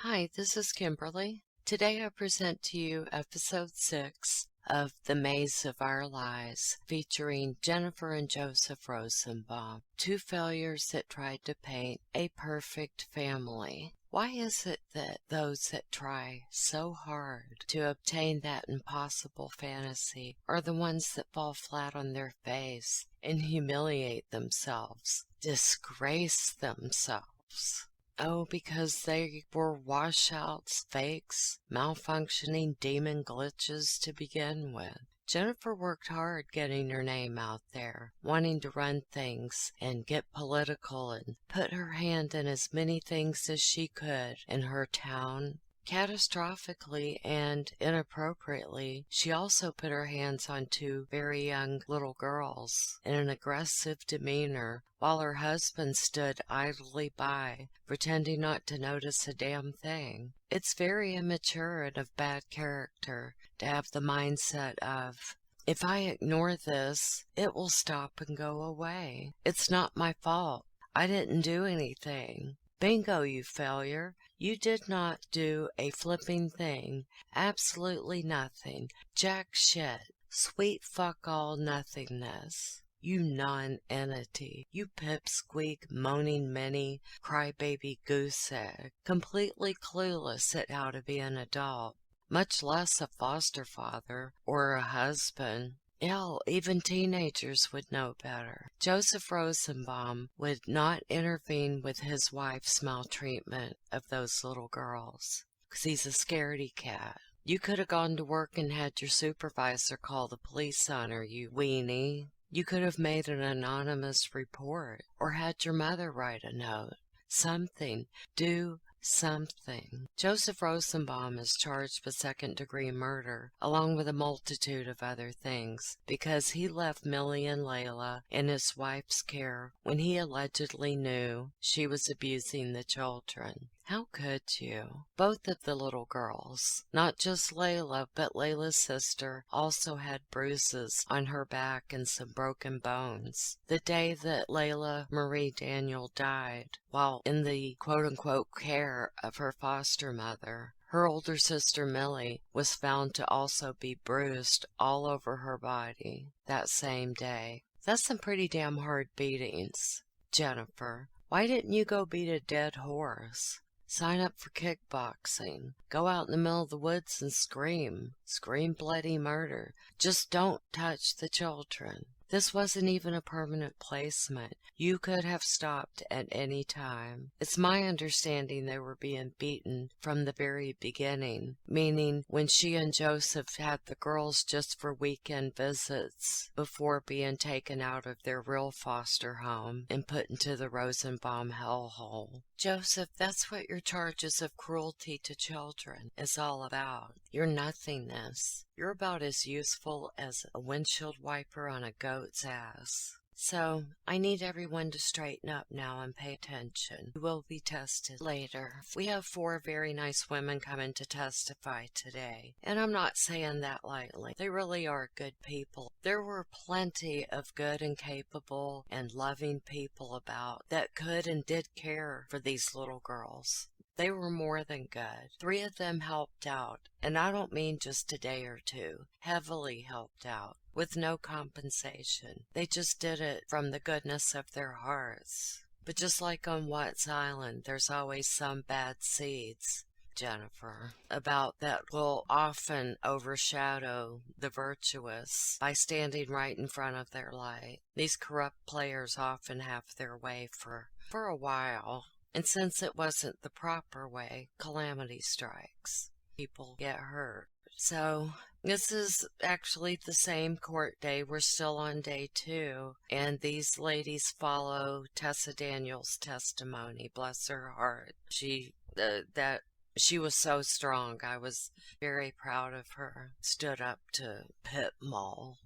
Hi, this is Kimberly. Today I present to you episode 6 of The Maze of Our Lives, featuring Jennifer and Joseph Rosenbaum, two failures that tried to paint a perfect family. Why is it that those that try so hard to obtain that impossible fantasy are the ones that fall flat on their face and humiliate themselves, disgrace themselves? Oh, because they were washouts, fakes, malfunctioning demon glitches to begin with. Jennifer worked hard getting her name out there, wanting to run things and get political and put her hand in as many things as she could in her town. Catastrophically and inappropriately, she also put her hands on two very young little girls in an aggressive demeanor, while her husband stood idly by, pretending not to notice a damn thing. It's very immature and of bad character to have the mindset of, if I ignore this, it will stop and go away. It's not my fault. I didn't do anything. Bingo, you failure. You did not do a flipping thing. Absolutely nothing. Jack shit. Sweet fuck all nothingness. You non-entity. You pipsqueak, moaning mini, crybaby goose egg. Completely clueless at how to be an adult, much less a foster father or a husband. Hell, even teenagers would know better. Joseph Rosenbaum would not intervene with his wife's maltreatment of those little girls, 'cause he's a scaredy cat. You could have gone to work and had your supervisor call the police on her, you weenie. You could have made an anonymous report, or had your mother write a note. Something. Do something. Joseph Rosenbaum is charged with second-degree murder, along with a multitude of other things, because he left Millie and Laila in his wife's care when he allegedly knew she was abusing the children. How could you? Both of the little girls, not just Laila, but Laila's sister, also had bruises on her back and some broken bones. The day that Laila Marie Daniel died, while in the quote-unquote care of her foster mother, her older sister Millie was found to also be bruised all over her body that same day. That's some pretty damn hard beatings. Jennifer, why didn't you go beat a dead horse? Sign up for kickboxing. Go out in the middle of the woods and scream. Scream bloody murder. Just don't touch the children. This wasn't even a permanent placement. You could have stopped at any time. It's my understanding they were being beaten from the very beginning, meaning when she and Joseph had the girls just for weekend visits before being taken out of their real foster home and put into the Rosenbaum hellhole. Joseph, that's what your charges of cruelty to children is all about. Your nothingness. You're about as useful as a windshield wiper on a goat's ass. So, I need everyone to straighten up now and pay attention. You will be tested later. We have 4 very nice women coming to testify today, and I'm not saying that lightly. They really are good people. There were plenty of good and capable and loving people about that could and did care for these little girls. They were more than good. 3 of them helped out, and I don't mean just a day or 2, heavily helped out, with no compensation. They just did it from the goodness of their hearts. But just like on Watts Island, there's always some bad seeds, Jennifer, about that will often overshadow the virtuous by standing right in front of their light. These corrupt players often have their way for a while. And since it wasn't the proper way, calamity strikes. People get hurt. So, this is actually the same court day. We're still on day 2. And these ladies follow Tessa Daniels' testimony. Bless her heart. She was so strong. I was very proud of her. Stood up to Pit Mall.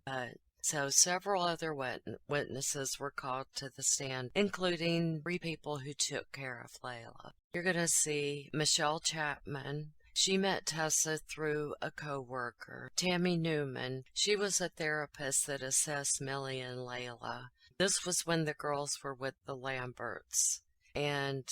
So several other witnesses were called to the stand, including 3 people who took care of Laila. You're going to see Michele Chapman. She met Tessa through a co-worker. Tammy Newman. She was a therapist that assessed Millie and Laila. This was when the girls were with the Lamberts. And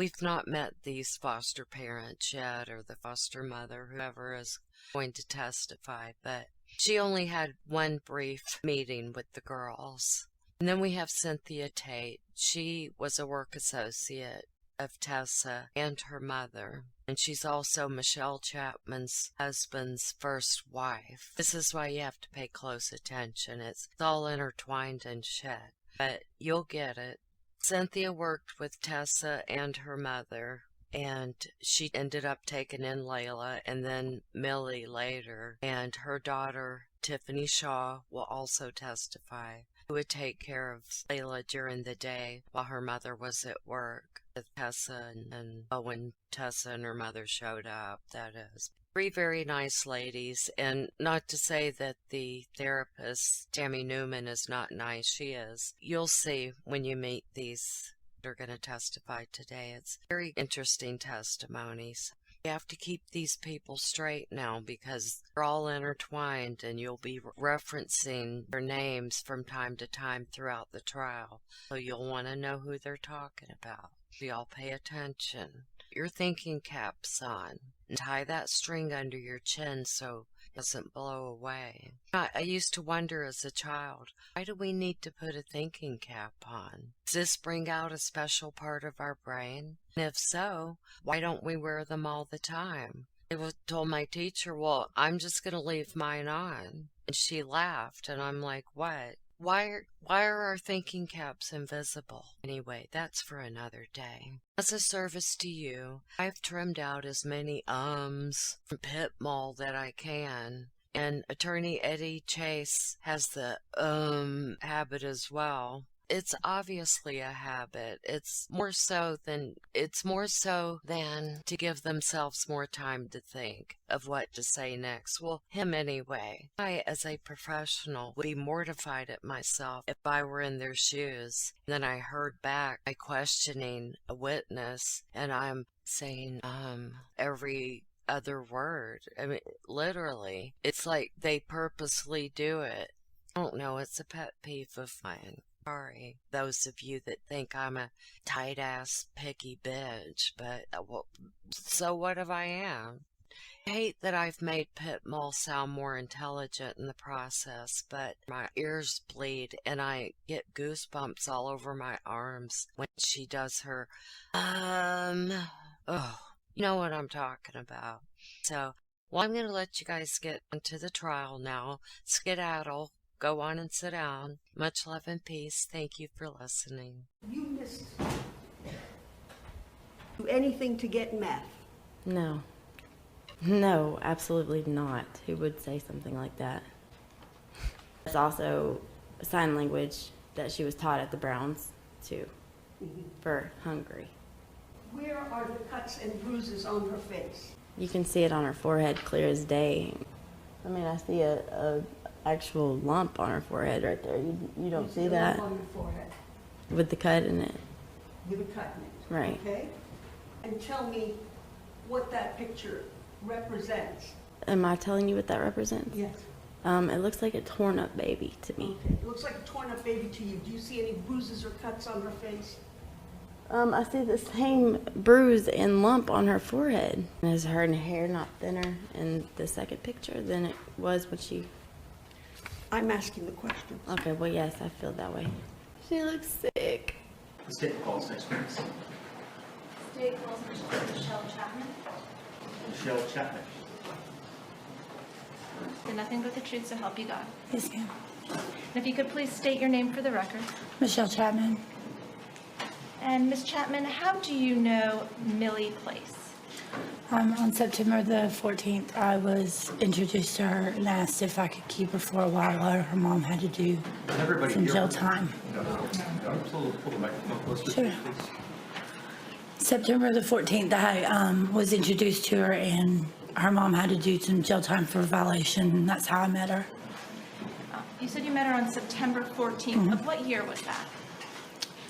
We've not met these foster parents yet, or the foster mother, whoever is going to testify, but she only had one brief meeting with the girls. And then we have Cynthia Tate. She was a work associate of Tessa and her mother, and she's also Michele Chapman's husband's first wife. This is why you have to pay close attention. It's all intertwined and shit, but you'll get it. Cynthia worked with Tessa and her mother, and she ended up taking in Laila and then Millie later, and her daughter Tiffany Shaw will also testify, who would take care of Laila during the day while her mother was at work with Tessa, and when Tessa and her mother showed up, that is. 3 very nice ladies, and not to say that the therapist, Tammy Newman, is not nice. She is. You'll see when you meet these that are going to testify today. It's very interesting testimonies. You have to keep these people straight now because they're all intertwined, and you'll be referencing their names from time to time throughout the trial. So you'll want to know who they're talking about. So y'all pay attention. Your thinking caps on. And tie that string under your chin so it doesn't blow away. I used to wonder as a child, why do we need to put a thinking cap on? Does this bring out a special part of our brain? And if so, why don't we wear them all the time? I told my teacher, well, I'm just going to leave mine on. And she laughed, and I'm like, what? Why are our thinking caps invisible? Anyway, that's for another day. As a service to you, I've trimmed out as many from Pit Mall that I can. And Attorney Eddie Chase has the habit as well. It's obviously a habit. It's more so than to give themselves more time to think of what to say next. Well, him anyway. I, as a professional, would be mortified at myself if I were in their shoes. Then I heard back by questioning a witness, and I'm saying every other word. I mean, literally. It's like they purposely do it. I don't know, it's a pet peeve of mine. Sorry, those of you that think I'm a tight-ass, picky bitch, but, well, so what if I am? I hate that I've made Pit Mall sound more intelligent in the process, but my ears bleed and I get goosebumps all over my arms when she does her, you know what I'm talking about. So, well, I'm going to let you guys get into the trial now. Skedaddle. Go on and sit down. Much love and peace. Thank you for listening. You missed do anything to get meth? No. No, absolutely not. Who would say something like that? It's also sign language that she was taught at the Browns, too, for hungry. Where are the cuts and bruises on her face? You can see it on her forehead clear as day. I mean, I see a actual lump on her forehead right there. You don't see that? Lump on your forehead. With the cut in it. With a cut in it. Right. Okay? And tell me what that picture represents. Am I telling you what that represents? Yes. It looks like a torn up baby to me. Okay. It looks like a torn up baby to you. Do you see any bruises or cuts on her face? I see the same bruise and lump on her forehead. Is her hair not thinner in the second picture than it was when she... I'm asking the question. Okay, well, yes, I feel that way. She looks sick. The state calls next, please. State calls Michele Chapman. Michele Chapman. Did nothing but the truth, so help you God. Yes, ma'am. And if you could please state your name for the record. Michele Chapman. And Ms. Chapman, how do you know Millie Place? On September the 14th, I was introduced to her and asked if I could keep her for a while her mom had to do some jail time. Pull the microphone closer to Sure. you, please. September the 14th, I was introduced to her and her mom had to do some jail time for violation, and that's how I met her. You said you met her on September 14th. Of what year was that?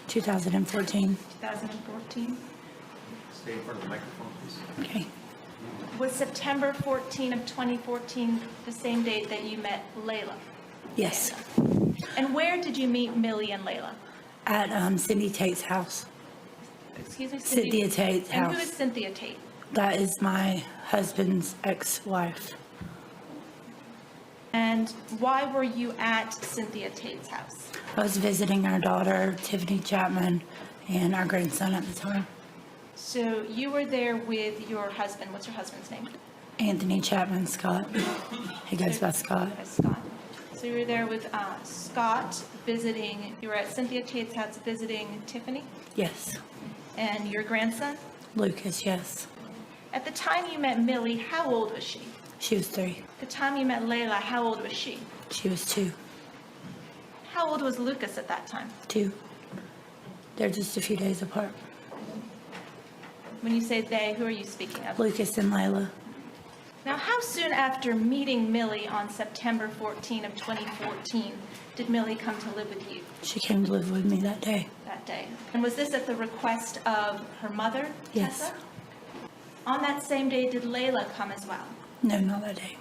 2014. 2014. Stay in front of the microphone, please. Okay. Was September 14 of 2014 the same date that you met Laila? Yes. And where did you meet Millie and Laila? At Cynthia Tate's house. Excuse me? Cynthia Tate's And who house. is Cynthia Tate? That is my husband's ex-wife. And why were you at Cynthia Tate's house? I was visiting our daughter, Tiffany Chapman, and our grandson at the time, So you were there with your husband. What's your husband's name? Anthony Chapman Scott. He goes by Scott. Scott. So you were there with Scott visiting, you were at Cynthia Tate's house visiting Tiffany Yes. and your grandson. Lucas, yes. At the time you met Millie, how old was she? She was 3. The time you met Laila, how old was she? She was 2. How old was Lucas at that time? 2. They're just a few days apart. When you say they, who are you speaking of? Lucas and Laila. Now, how soon after meeting Millie on September 14 of 2014 did Millie come to live with you She came to live with me that day. that day? And was this at the request of her mother, Yes. Tessa? On that same day, did Laila come as well? No, not that day.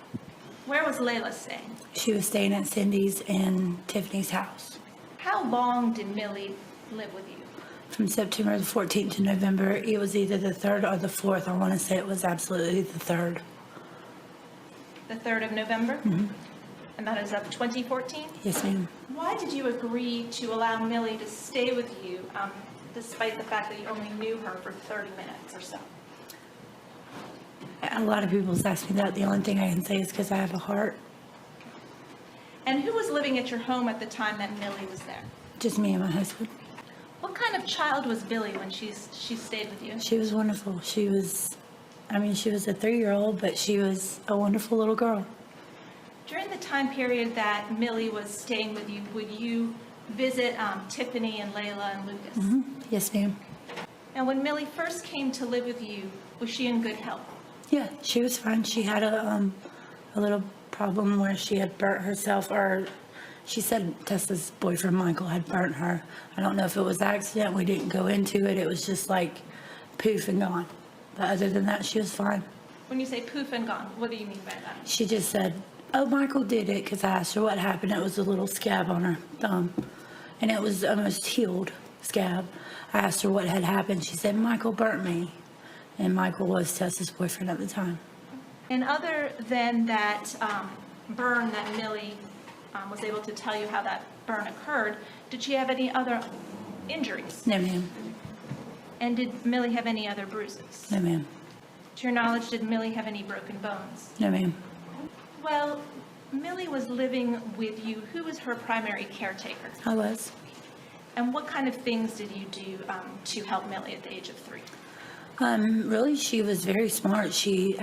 Where was Laila staying? She was staying at Cindy's and Tiffany's house. How long did Millie live with you? From September the 14th to November, it was either the 3rd or the 4th. I want to say it was absolutely the 3rd. The 3rd of November? Mm-hmm. And that is of 2014? Yes, ma'am. Why did you agree to allow Millie to stay with you despite the fact that you only knew her for 30 minutes or so? A lot of people ask me that. The only thing I can say is because I have a heart. And who was living at your home at the time that Millie was there? Just me and my husband. What kind of child was Billy when she stayed with you? She was wonderful. She was a 3-year-old, but she was a wonderful little girl. During the time period that Millie was staying with you, would you visit Tiffany and Laila and Lucas? Yes, ma'am. Now, when Millie first came to live with you, was she in good health? Yeah, she was fine. She had a little problem where she had burnt herself, or she said Tessa's boyfriend Michael had burnt her. I don't know if it was accident. We didn't go into it. It was just like poof and gone. But other than that, she was fine. When you say poof and gone, what do you mean by that? She just said, "Oh, Michael did it," because I asked her what happened. It was a little scab on her thumb, and it was almost healed scab. I asked her what had happened. She said, "Michael burnt me," and Michael was Tessa's boyfriend at the time. And other than that burn that Millie was able to tell you how that burn occurred, did she have any other injuries? No, ma'am. And did Millie have any other bruises? No, ma'am. To your knowledge, did Millie have any broken bones? No, ma'am. Well, Millie was living with you. Who was her primary caretaker? I was. And what kind of things did you do to help Millie at the age of 3? Really, she was very smart. She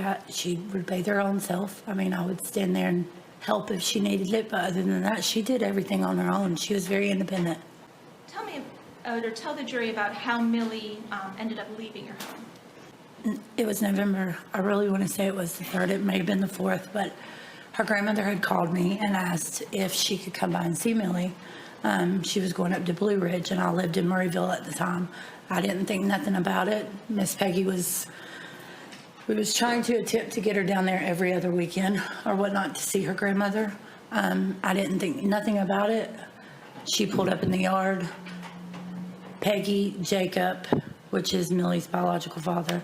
would bathe her own self. I would stand there and help if she needed it, but other than that, she did everything on her own. She was very independent. Tell me, or tell the jury about how Millie ended up leaving your home. It was November. I really want to say it was the 3rd. It may have been the 4th, but her grandmother had called me and asked if she could come by and see Millie. She was going up to Blue Ridge, and I lived in Murrayville at the time. I didn't think nothing about it. Miss Peggy we was trying to attempt to get her down there every other weekend or whatnot to see her grandmother. I didn't think nothing about it. She pulled up in the yard. Peggy, Jacob, which is Millie's biological father,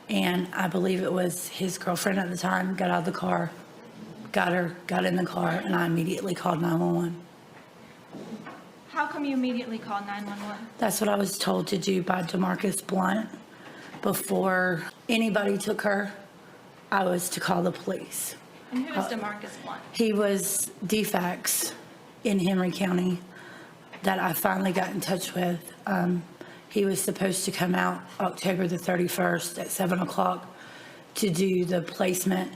and I believe it was his girlfriend at the time, got out of the car, got in the car, and I immediately called 911. How come you immediately called 911? That's what I was told to do by DeMarcus Blunt. Before anybody took her, I was to call the police. And who is DeMarcus Blunt? He was DFACS in Henry County that I finally got in touch with. He was supposed to come out October the 31st at 7 o'clock to do the placement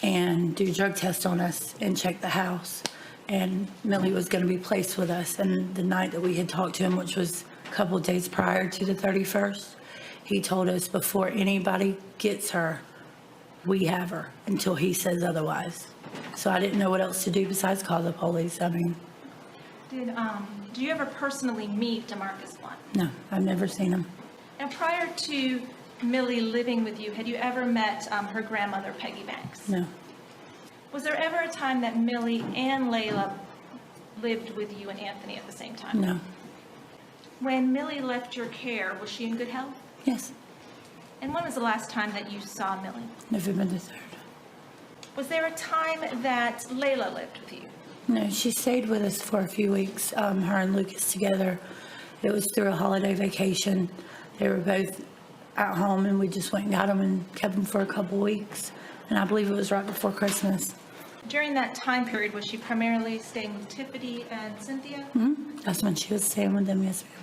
and do drug tests on us and check the house. And Millie was going to be placed with us. And the night that we had talked to him, which was a couple of days prior to the 31st, he told us before anybody gets her, we have her until he says otherwise. So I didn't know what else to do besides call the police. Do you ever personally meet DeMarcus Blunt? No, I've never seen him. And prior to Millie living with you, had you ever met her grandmother, Peggy Banks? No, Was there ever a time that Millie and Laila lived with you and Anthony at the same time? no. When Millie left your care, was she in good health? Yes, And when was the last time that you saw Millie? November the 3rd. Was there a time that Laila lived with you? No, she stayed with us for a few weeks, her and Lucas together. It was through a holiday vacation. They were both at home, and we just went and got them and kept them for a couple weeks. And I believe it was right before Christmas. During that time period, was she primarily staying with Tiffany and Cynthia? That's when she was staying with them, yes, ma'am.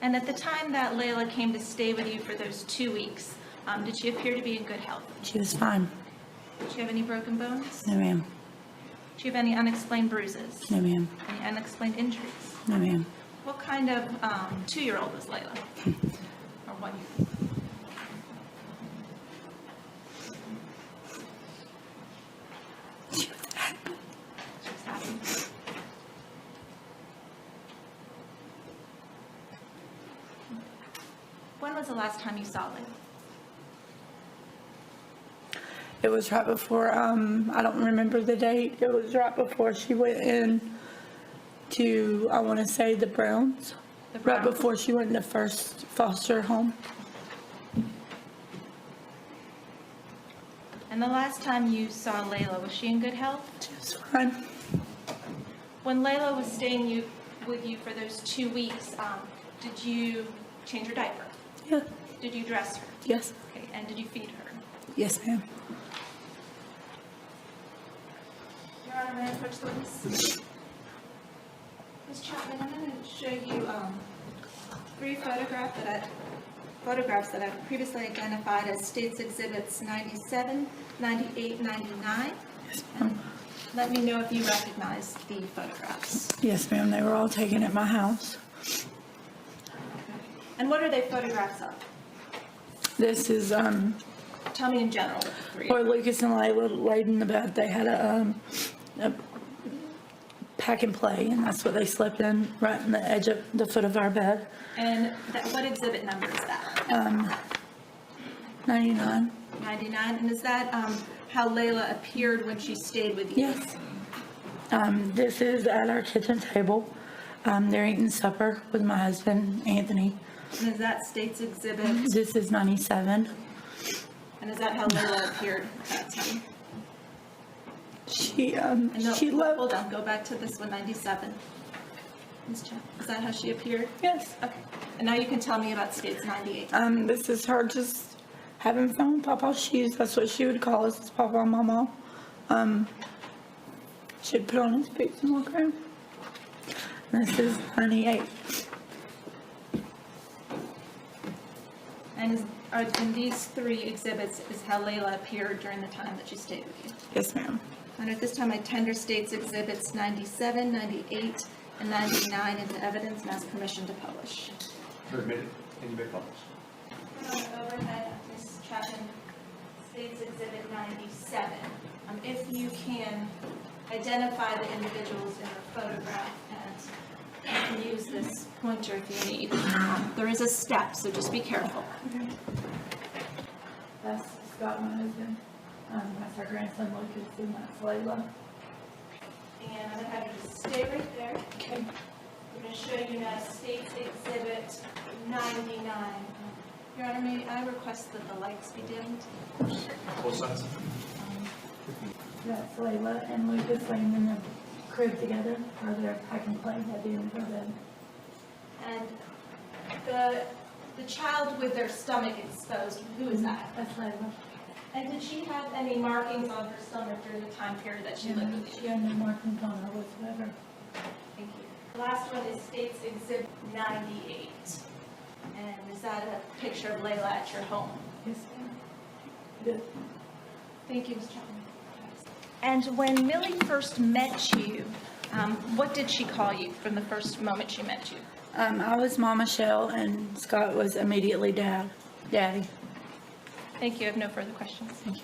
And at the time that Laila came to stay with you for those 2 weeks, did she appear to be in good health? She was fine. Did she have any broken bones? No, ma'am. Did she have any unexplained bruises? No, ma'am. Any unexplained injuries? No, ma'am. What kind of 2-year-old was Laila? Or 1 year? She was happy. She was happy. When was the last time you saw Laila? It was right before, I don't remember the date. It was right before she went in to, I want to say, the Browns. The Right Browns. before she went in the first foster home. And the last time you saw Laila, was she in good health? She was fine. When Laila was staying with you for those 2 weeks, did you change her diaper? Yeah. Did you dress her? Yes. Okay, and did you feed her? Yes, ma'am. Your Honor, may I approach the witness? Ms. Chapman, I'm going to show you 3 photographs that I've previously identified as State's Exhibits 97, 98, 99. And let me know if you recognize the photographs. Yes, ma'am. They were all taken at my house. And what are they photographs of? This is, Tell me in general what the 3 where are. Lucas and Laila laid in the bed. They had a pack and play, and that's what they slept in, right in the edge of the foot of our bed. And what exhibit number is that? 99. 99. And is that how Laila appeared when she stayed with you? Yes. This is at our kitchen table. They're eating supper with my husband, Anthony. And is that State's Exhibit? This is 97. And is that how Laila appeared at that time? She And no, she hold left. on, go back to this one, 97. Ms. Chapman, is that how she appeared? Yes. Okay. And now you can tell me about State's 98. This is her just having fun with Papa's shoes. That's what she would call us, Papa and Mama. She'd put on his boots and walk around. This is 98. And in these 3 exhibits is how Laila appeared during the time that she stayed with you. Yes, ma'am. And at this time, I tender State's Exhibits 97, 98, and 99 into evidence and ask permission to publish. They're admitted, and you may publish. Overhead, Ms. Chapman, State's Exhibit 97. If you can identify the individuals in the photograph, and you can use this pointer if you need. There is a step, so just be careful. That's Scott, my husband. That's our grandson Lucas, and that's Laila. And I'm going to have you just stay right there. Okay. I'm going to show you now State's Exhibit 99. Your Honor, may I request that the lights be dimmed? Both sides. That's Laila and Lucas laying in the crib together, or they're pack and play at the end of our bed. And the child with their stomach exposed, who is that? That's Laila. And did she have any markings on her stomach during the time period that she lived with She you? had no markings on her whatsoever. Thank you. The last one is State's Exhibit 98. And is that a picture of Laila at your home? Yes, ma'am. Good. Thank you, Ms. Chapman. And when Millie first met you, what did she call you from the first moment she met you? I was Mama Michelle, and Scott was immediately Daddy. Thank you. I have no further questions. Thank you.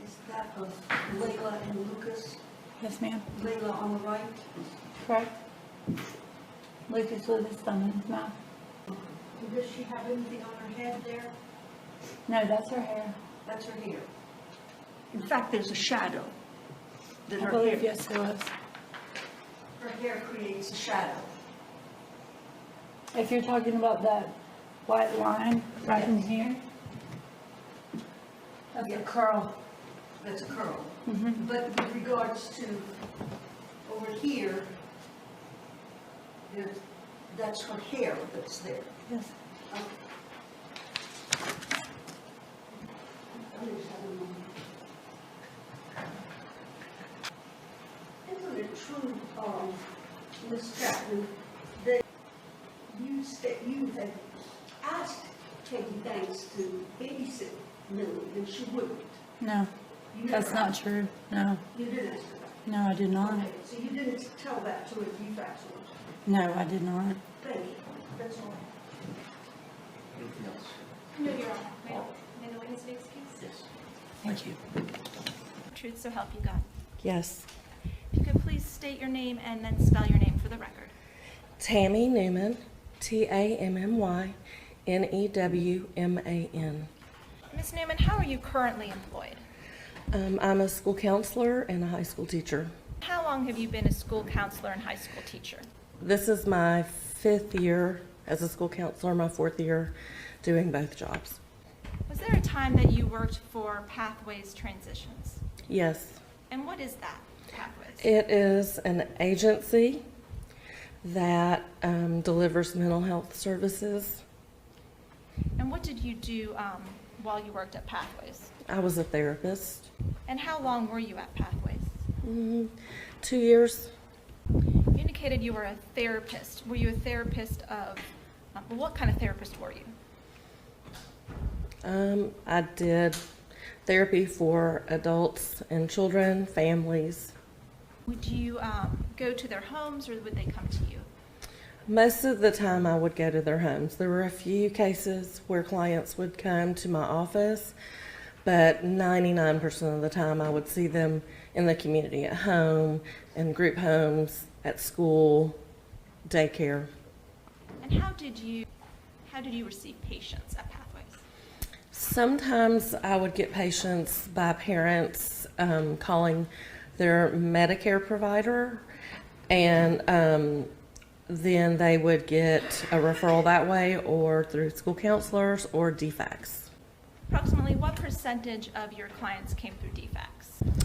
Is that of Laila and Lucas? Yes, ma'am. Laila on the right? Correct. Lucas with his thumb in his mouth. Does she have anything on her head there? No, that's her hair. That's her hair. In fact, there's a shadow. That I her believe, hair. yes, it was. her hair creates a shadow. If you're talking about that white line right in here, that's a curl. That's a curl. Mhm. But with regards to over here, that's her hair that's there. Yes. Isn't it true, Ms. Chapman, that you had asked Katie Banks to babysit Millie and she wouldn't? No, You that's never not asked. true. No, You didn't ask her that? no, I did not. Okay, so you didn't tell that to a defects order? No, I did not. Thank you, that's all. Anything else? No, Your Honor. May the witness make excuse? Yes. Thank you. Truth so help you God. Yes. If you could please state your name and then spell your name for the record. Tammy Newman, TammyNewman. Ms. Newman, how are you currently employed? I'm a school counselor and a high school teacher. How long have you been a school counselor and high school teacher? This is my 5th year as a school counselor, my 4th year doing both jobs. Was there a time that you worked for Pathways Transitions? Yes. And what is that, Pathways? It is an agency that delivers mental health services. And what did you do while you worked at Pathways? I was a therapist. And how long were you at Pathways? 2 years. You indicated you were a therapist. Were you a therapist of, what kind of therapist were you? I did therapy for adults and children, families. Would you go to their homes or would they come to you? Most of the time I would go to their homes. There were a few cases where clients would come to my office, but 99% of the time I would see them in the community, at home, in group homes, at school, daycare. And how did you receive patients at Pathways? Sometimes I would get patients by parents calling their Medicare provider, and then they would get a referral that way or through school counselors or DFACs. Approximately what percentage of your clients came through DFACs?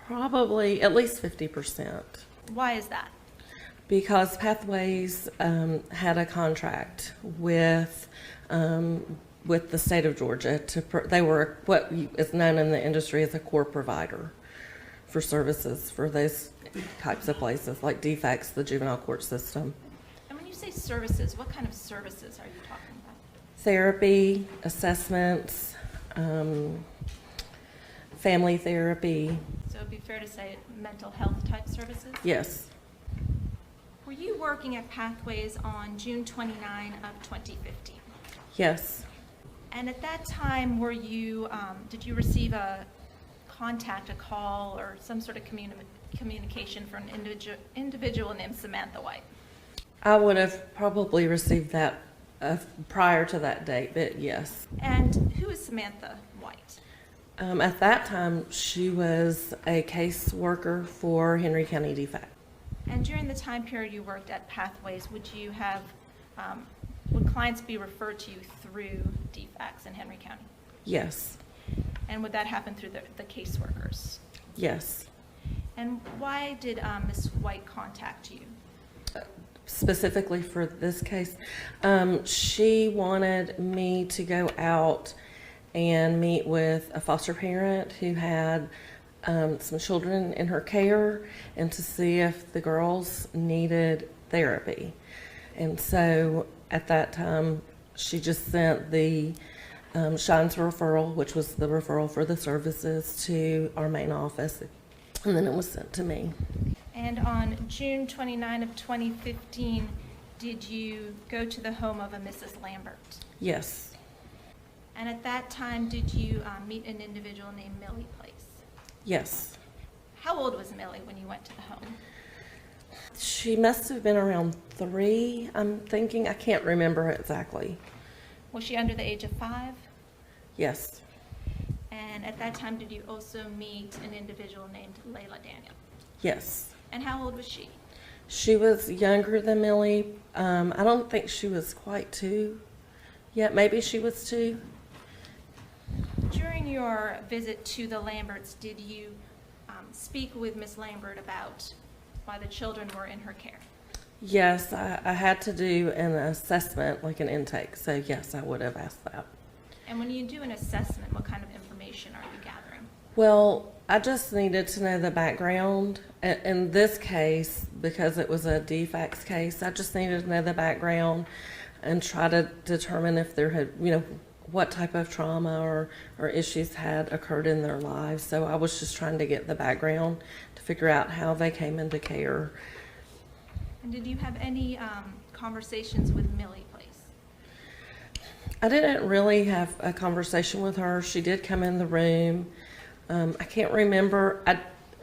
Probably at least 50%. Why is that? Because Pathways had a contract with the state of Georgia. They were what is known in the industry as a core provider for services for those types of places, like DFACs, the juvenile court system. And when you say services, what kind of services are you talking about? Therapy, assessments, family therapy. So it would be fair to say mental health type services? Yes. Were you working at Pathways on June 29 of 2015? Yes. And at that time, were you, did you receive a call, or some sort of communication from an individual named Samantha White? I would have probably received that prior to that date, but yes. And who is Samantha White? At that time, she was a case worker for Henry County DFAC. And during the time period you worked at Pathways, would you have, would clients be referred to you through DFACs in Henry County? Yes. And would that happen through the caseworkers? Yes. And why did Ms. White contact you? Specifically for this case, she wanted me to go out and meet with a foster parent who had some children in her care, and to see if the girls needed therapy. And so at that time, she just sent the Shine's referral, which was the referral for the services, to our main office, and then it was sent to me. And on June 29 of 2015, did you go to the home of a Mrs. Lambert? Yes. And at that time, did you meet an individual named Millie Place? Yes. How old was Millie when you went to the home? She must have been around 3, I'm thinking. I can't remember exactly. Was she under the age of 5? Yes. And at that time, did you also meet an individual named Laila Daniel? Yes. And how old was she? She was younger than Millie. I don't think she was quite 2 yet. Maybe she was 2. During your visit to the Lamberts, did you speak with Miss Lambert about why the children were in her care? Yes, I had to do an assessment, like an intake. So yes, I would have asked that. And when you do an assessment, what kind of information are you gathering? Well, I just needed to know the background. In this case, because it was a defects case, I just needed to know the background and try to determine if there had, what type of trauma or issues had occurred in their lives. So I was just trying to get the background to figure out how they came into care. And did you have any conversations with Millie, please? I didn't really have a conversation with her. She did come in the room. I can't remember.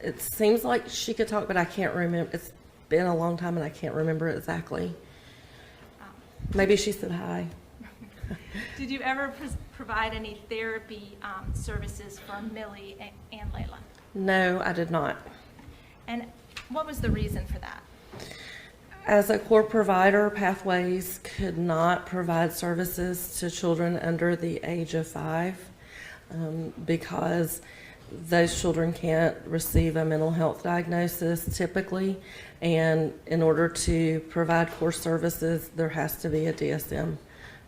It seems like she could talk, but I can't remember. It's been a long time and I can't remember exactly. Maybe she said hi. Did you ever provide any therapy services for Millie and Laila? No, I did not. And what was the reason for that? As a core provider, Pathways could not provide services to children under the age of 5 because those children can't receive a mental health diagnosis typically, and in order to provide core services, there has to be a DSM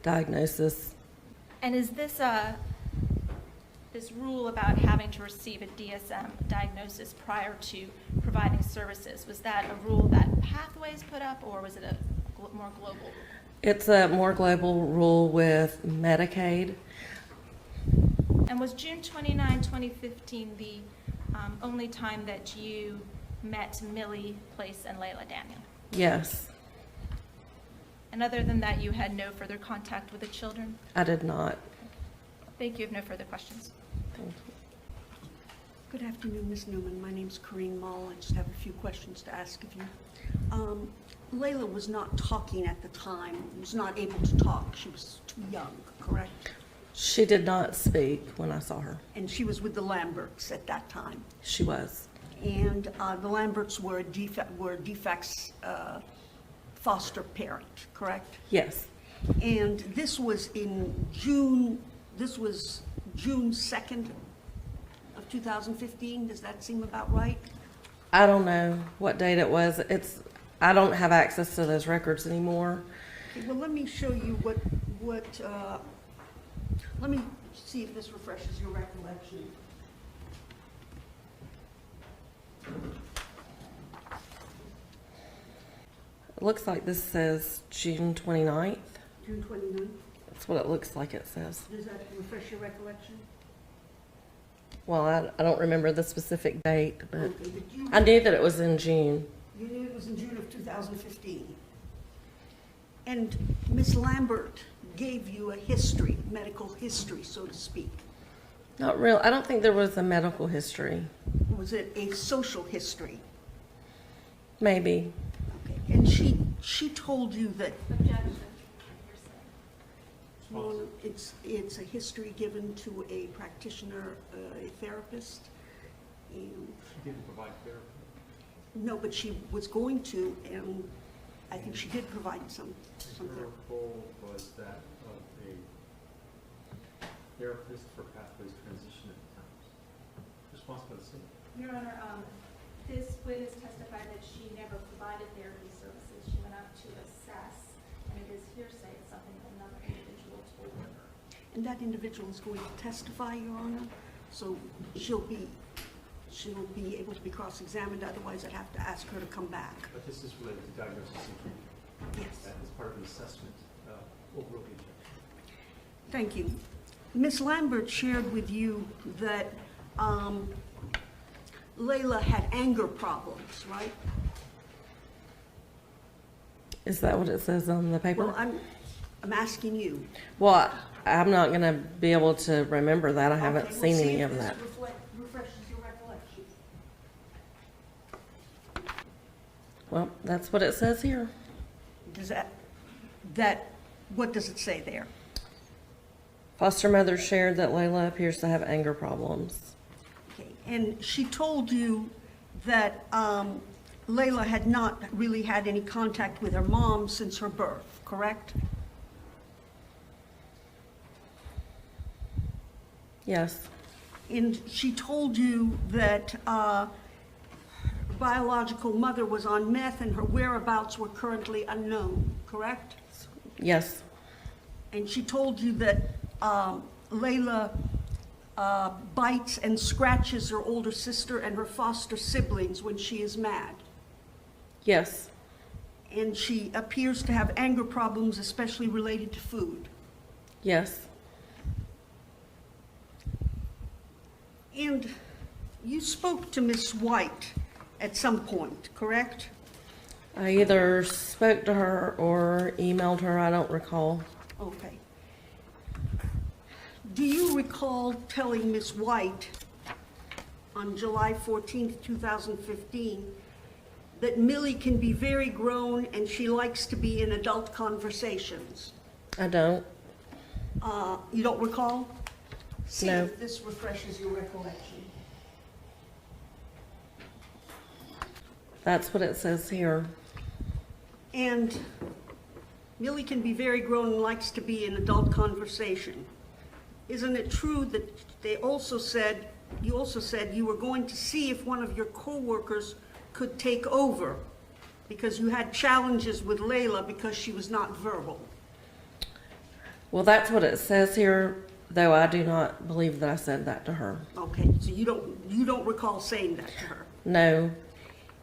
diagnosis. And is this rule about having to receive a DSM diagnosis prior to providing services, was that a rule that Pathways put up, or was it a more global rule? It's a more global rule with Medicaid. And was June 29, 2015 the only time that you met Millie Place and Laila Daniel? Yes, And other than that, you had no further contact with the children? I did not. Thank you. I have no further questions. Thank you. Good afternoon, Ms. Newman. My name's Corinne Mull. I just have a few questions to ask of you. Laila was not talking at the time, was not able to talk. She was too young, correct? She did not speak when I saw her. And she was with the Lamberts at that time. She was. And the Lamberts were defects foster parent, correct? Yes. And this was in June, this was June 2nd of 2015. Does that seem about right? I don't know what date it was. I don't have access to those records anymore. Okay, well, let me show you let me see if this refreshes your recollection. It looks like this says June 29th. June 29th. That's what it looks like it says. Does that refresh your recollection? Well, I don't remember the specific date, but Okay, but you I knew that it was in June. You knew it was in June of 2015. And Ms. Lambert gave you a history, medical history, so to speak. Not real. I don't think there was a medical history. Was it a social history? Maybe. Okay. And she told you that Objection. it's a history given to a practitioner, a therapist. And She didn't provide therapy. no, but she was going to, and I think she did provide some Her therapy. role was that of a therapist for Pathways transition at the time. Responsible to see. Your Honor, this witness testified that she never provided therapy services. She went out to assess, and it is hearsay. It's something that another individual told her. And that individual is going to testify, Your Honor, so she'll be able to be cross-examined, otherwise I'd have to ask her to come back. But this is related to diagnosis and treatment. Yes. That is part of the assessment overall the objection. Thank you. Ms. Lambert shared with you that Laila had anger problems, right? Is that what it says on the paper? Well, I'm asking you. Well, I'm not going to be able to remember that. I haven't Okay, seen we'll see any if of this that. refreshes your recollection. Well, that's what it says here. Does what does it say there? Foster mother shared that Layla appears to have anger problems. Okay, and she told you that Laila had not really had any contact with her mom since her birth, correct? Yes. And she told you that her biological mother was on meth and her whereabouts were currently unknown, correct? Yes. And she told you that Laila bites and scratches her older sister and her foster siblings when she is mad. Yes. And she appears to have anger problems, especially related to food. Yes. And you spoke to Miss White at some point, correct? I either spoke to her or emailed her, I don't recall. Okay. Do you recall telling Miss White on July 14th, 2015, that Millie can be very grown and she likes to be in adult conversations? I don't. You don't recall? See No. if this refreshes your recollection. That's what it says here. And Millie can be very grown and likes to be in adult conversation. Isn't it true that you also said you were going to see if one of your co-workers could take over because you had challenges with Laila because she was not verbal? Well, that's what it says here, though I do not believe that I said that to her. Okay, so you don't recall saying that to her. No.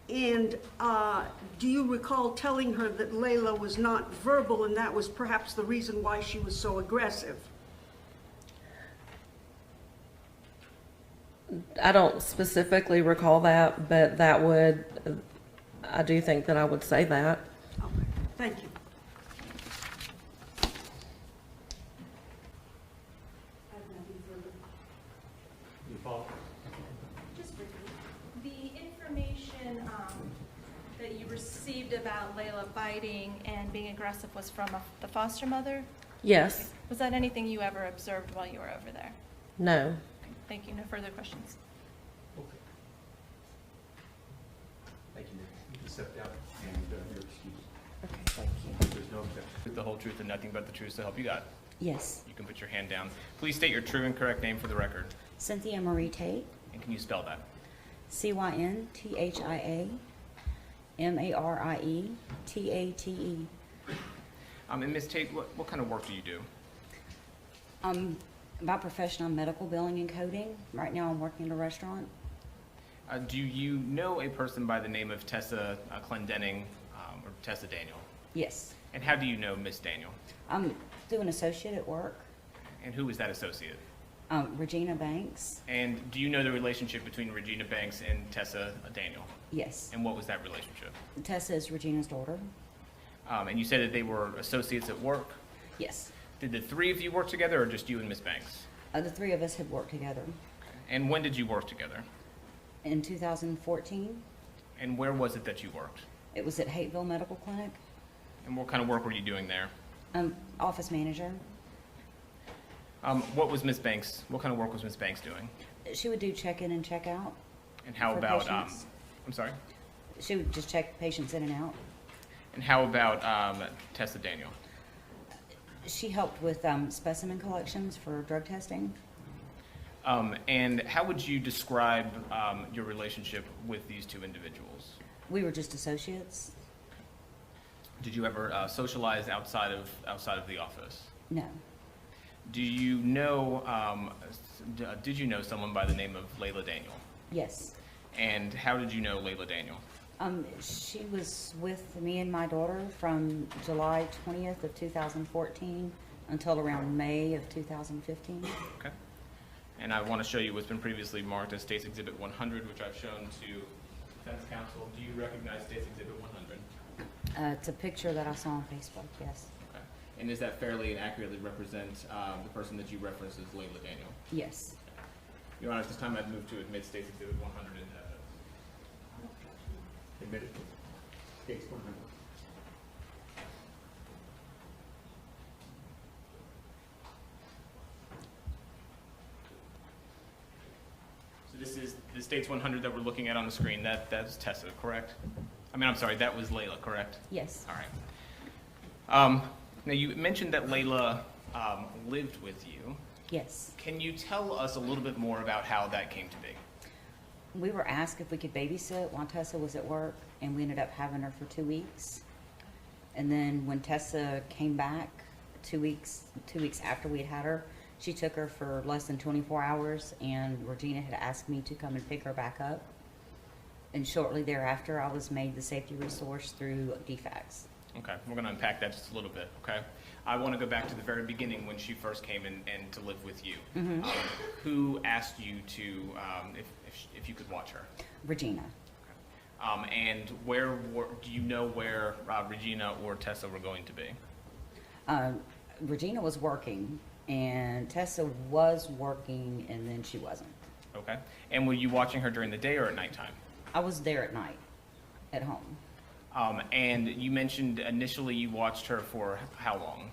And do you recall telling her that Laila was not verbal and that was perhaps the reason why she was so aggressive? I don't specifically recall that, but that would, I do think that I would say that. Okay, thank you. Just briefly, the information that you received about Laila biting and being aggressive was from the foster mother? Yes. Was that anything you ever observed while you were over there? No. Thank you. No further questions. Okay. Thank you. You can step down and your excuse. Okay, thank you. There's no objection. With the whole truth and nothing but the truth, so help you God. Yes. You can put your hand down. Please state your true and correct name for the record. Cynthia Marie Tate, And can you spell that? CYNTHIAMARIETATE. And Ms. Tate, what kind of work do you do? By profession, I'm medical billing and coding. Right now, I'm working at a restaurant. Do you know a person by the name of Tessa Clendenning or Tessa Daniel? Yes. And how do you know Miss Daniel? I'm through an associate at work, And who is that associate? Regina Banks. And do you know the relationship between Regina Banks and Tessa Daniel? Yes. And what was that relationship? Tessa is Regina's daughter. And you said that they were associates at work. Yes. Did the three of you work together or just you and Miss Banks? The three of us had worked together. And when did you work together? In 2014, And where was it that you worked? it was at Hewtson Medical Clinic. And what kind of work were you doing there? Office manager. What was Miss Banks? What kind of work was Miss Banks doing? She would do check-in and check-out. And how For about patients. I'm sorry. She would just check patients in and out. And how about Tessa Daniel? She helped with specimen collections for drug testing. And how would you describe your relationship with these two individuals? We were just associates. Did you ever socialize outside of the office? No. Do you know? Did you know someone by the name of Laila Daniel? Yes. And how did you know Laila Daniel? She was with me and my daughter from July 20th of 2014 until around May of 2015. Okay. And I want to show you what's been previously marked as State's Exhibit 100, which I've shown to Defense Counsel. Do you recognize State's Exhibit 100? It's a picture that I saw on Facebook, yes. Okay. And does that fairly and accurately represent the person that you referenced as Laila Daniel? Yes. Your Honor, at this time I'd move to admit State's Exhibit 100 into evidence. Admitted. Case 100. So this is the State's 100 that we're looking at on the screen. That's Tessa, correct? I'm sorry, that was Laila, correct? Yes. All right. Now, you mentioned that Laila lived with you. Yes. Can you tell us a little bit more about how that came to be? We were asked if we could babysit while Tessa was at work, and we ended up having her for 2 weeks. And then when Tessa came back 2 weeks after we had her, she took her for less than 24 hours, and Regina had asked me to come and pick her back up. And shortly thereafter, I was made the safety resource through DFACS. Okay, we're going to unpack that just a little bit, okay? I want to go back to the very beginning when she first came in and to live with you. Who asked you to, if you could watch her? Regina. And do you know where Regina or Tessa were going to be? Regina was working, and Tessa was working, and then she wasn't. Okay. And were you watching her during the day or at nighttime? I was there at night, at home. And you mentioned initially you watched her for how long?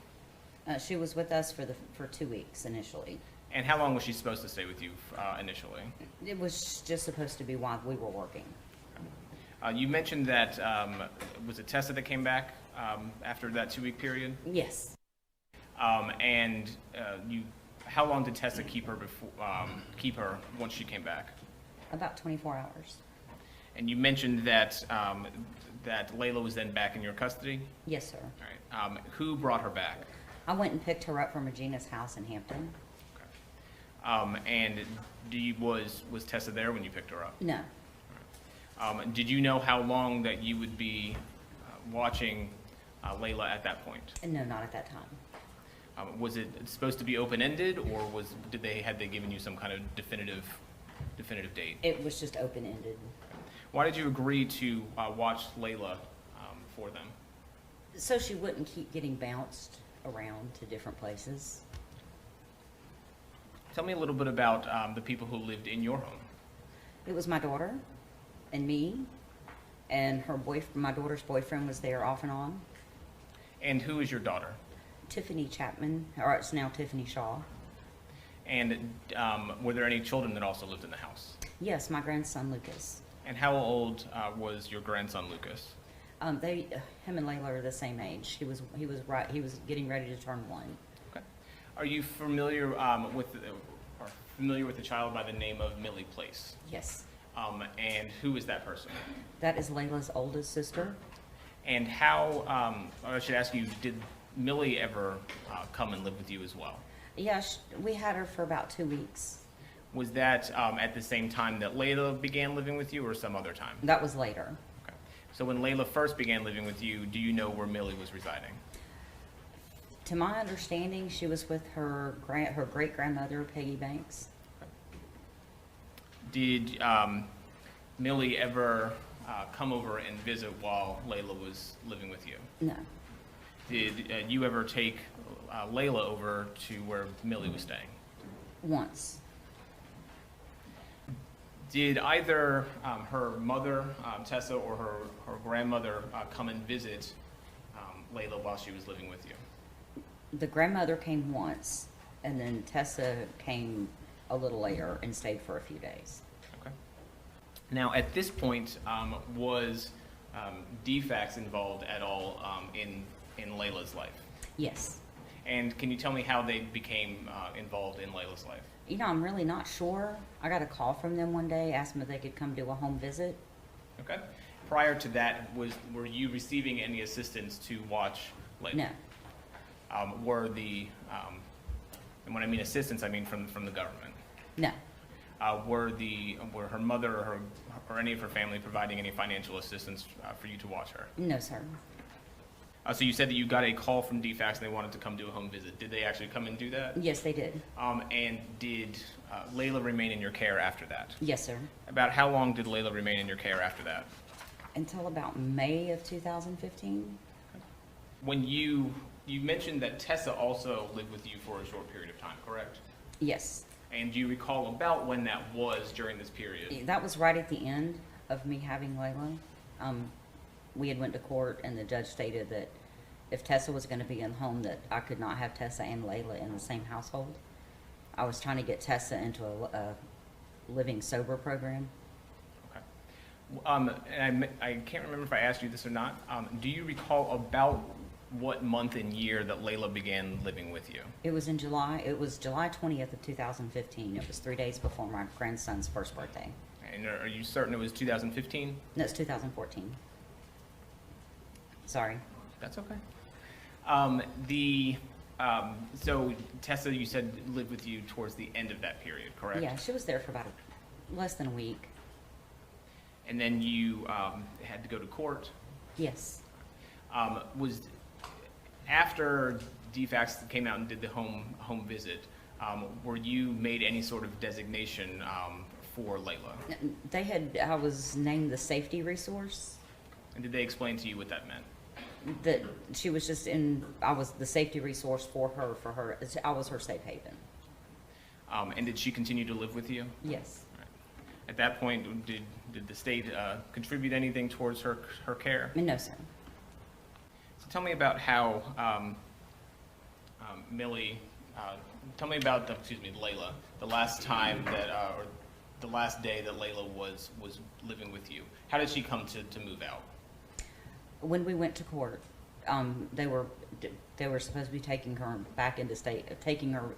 She was with us for 2 weeks initially. And how long was she supposed to stay with you initially? It was just supposed to be while we were working. You mentioned that, was it Tessa that came back after that 2-week period? Yes. And how long did Tessa keep her once she came back? About 24 hours. And you mentioned that that Laila was then back in your custody? Yes, sir. All right. Who brought her back? I went and picked her up from Regina's house in Hampton. And was Tessa there when you picked her up? No. Did you know how long that you would be watching Laila at that point? No, not at that time. Was it supposed to be open-ended, or had they given you some kind of definitive date? It was just open-ended. Why did you agree to watch Laila for them? So she wouldn't keep getting bounced around to different places. Tell me a little bit about the people who lived in your home. It was my daughter and me, and my daughter's boyfriend was there off and on. And who is your daughter? Tiffany Chapman, or it's now Tiffany Shaw. And were there any children that also lived in the house? Yes, my grandson Lucas. And how old was your grandson Lucas? Him and Laila are the same age. He was getting ready to turn 1. Okay. Are you familiar with a child by the name of Millie Place? Yes. And who is that person? That is Layla's oldest sister. And how, I should ask you, did Millie ever come and live with you as well? Yeah, we had her for about 2 weeks. Was that at the same time that Laila began living with you, or some other time? That was later. Okay. So when Laila first began living with you, do you know where Millie was residing? To my understanding, she was with her great-grandmother, Peggy Banks. Did Millie ever come over and visit while Laila was living with you? No. Did you ever take Laila over to where Millie was staying? Once. Did either her mother, Tessa, or her grandmother come and visit Laila while she was living with you? The grandmother came once, and then Tessa came a little later and stayed for a few days. Okay. Now, at this point, was DFACS involved at all in Laila's life? Yes. And can you tell me how they became involved in Laila's life? You know, I'm really not sure. I got a call from them one day, asked them if they could come do a home visit. Okay. Prior to that, were you receiving any assistance to watch Laila? No. And when I mean assistance, I mean from the government. No. Were her mother or any of her family providing any financial assistance for you to watch her? No, sir. So you said that you got a call from DFACS and they wanted to come do a home visit. Did they actually come and do that? Yes, they did. And did Laila remain in your care after that? Yes, sir. About how long did Laila remain in your care after that? Until about May of 2015. When you mentioned that Tessa also lived with you for a short period of time, correct? Yes. And do you recall about when that was during this period? That was right at the end of me having Laila. We had went to court, and the judge stated that if Tessa was going to be in home, that I could not have Tessa and Laila in the same household. I was trying to get Tessa into a living sober program. Okay. And I can't remember if I asked you this or not. Do you recall about what month and year that Laila began living with you? It was in July. It was July 20th of 2015. It was 3 days before my grandson's first birthday. And are you certain it was 2015? No, it's 2014. Sorry. That's okay. So Tessa, you said lived with you towards the end of that period, correct? Yeah, she was there for about less than a week. And then you had to go to court. Yes. Was after DFACS came out and did the home visit, were you made any sort of designation for Laila? I was named the safety resource. And did they explain to you what that meant? That she was just I was the safety resource for her. I was her safe haven. And did she continue to live with you? Yes. Right. At that point, did the state contribute anything towards her care? No, sir. So tell me about how Millie, tell me about Laila, the last time that, or the last day that Laila was living with you. How did she come to move out? When we went to court, they were supposed to be taking her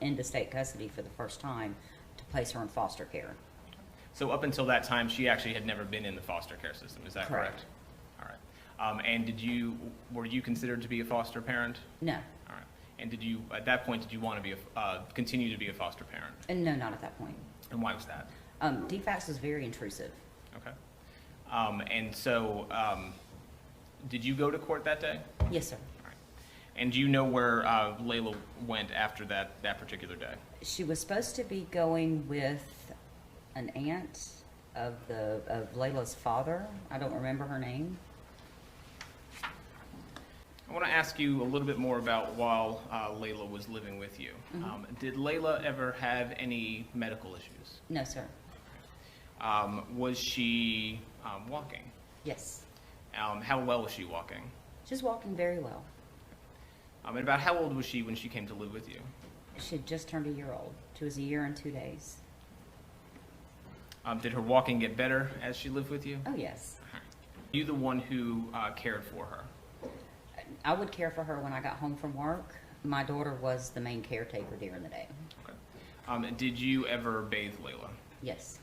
into state custody for the first time to place her in foster care. So up until that time, she actually had never been in the foster care system. Is that correct? All right. And were you considered to be a foster parent? No. All right. And at that point, did you want to continue to be a foster parent? No, not at that point. And why was that? DFACS was very intrusive. Okay. And so, did you go to court that day? Yes, sir. All right. And do you know where Laila went after that particular day? She was supposed to be going with an aunt of Laila's father. I don't remember her name. I want to ask you a little bit more about while Laila was living with you. Mm-hmm. Did Laila ever have any medical issues? No, sir. Was she walking? Yes. How well was she walking? She was walking very well. And about how old was she when she came to live with you? She had just turned a year old. She was a year and 2 days. Did her walking get better as she lived with you? Oh, yes. Were you the one who cared for her? I would care for her when I got home from work. My daughter was the main caretaker during the day. Okay. Did you ever bathe Laila? Yes.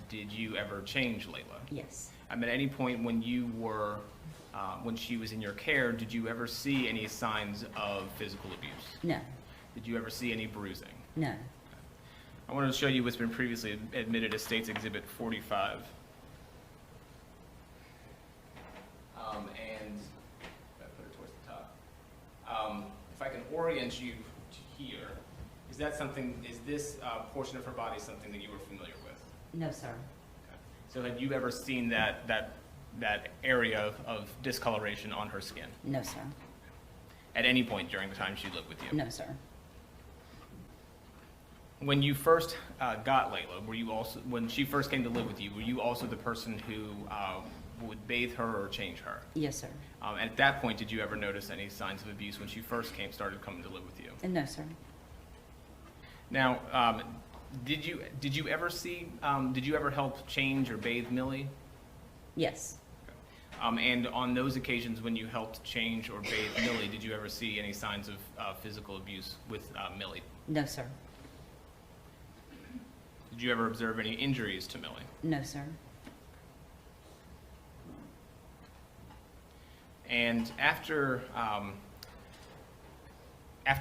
Did you ever change Laila? Yes. At any point when when she was in your care, did you ever see any signs of physical abuse? No. Did you ever see any bruising? No. I wanted to show you what's been previously admitted as State's Exhibit 45. And if I put it towards the top, if I can orient you to here, is this portion of her body something that you were familiar with? No, sir. Okay. So had you ever seen that area of discoloration on her skin? No, sir. At any point during the time she lived with you? No, sir. When you first got Laila, when she first came to live with you, were you also the person who would bathe her or change her? Yes, sir. At that point, did you ever notice any signs of abuse when she first started coming to live with you? No, sir. Now, did you ever help change or bathe Millie? Yes. And on those occasions when you helped change or bathe Millie, did you ever see any signs of physical abuse with Millie? No, sir. Did you ever observe any injuries to Millie? No, sir. And after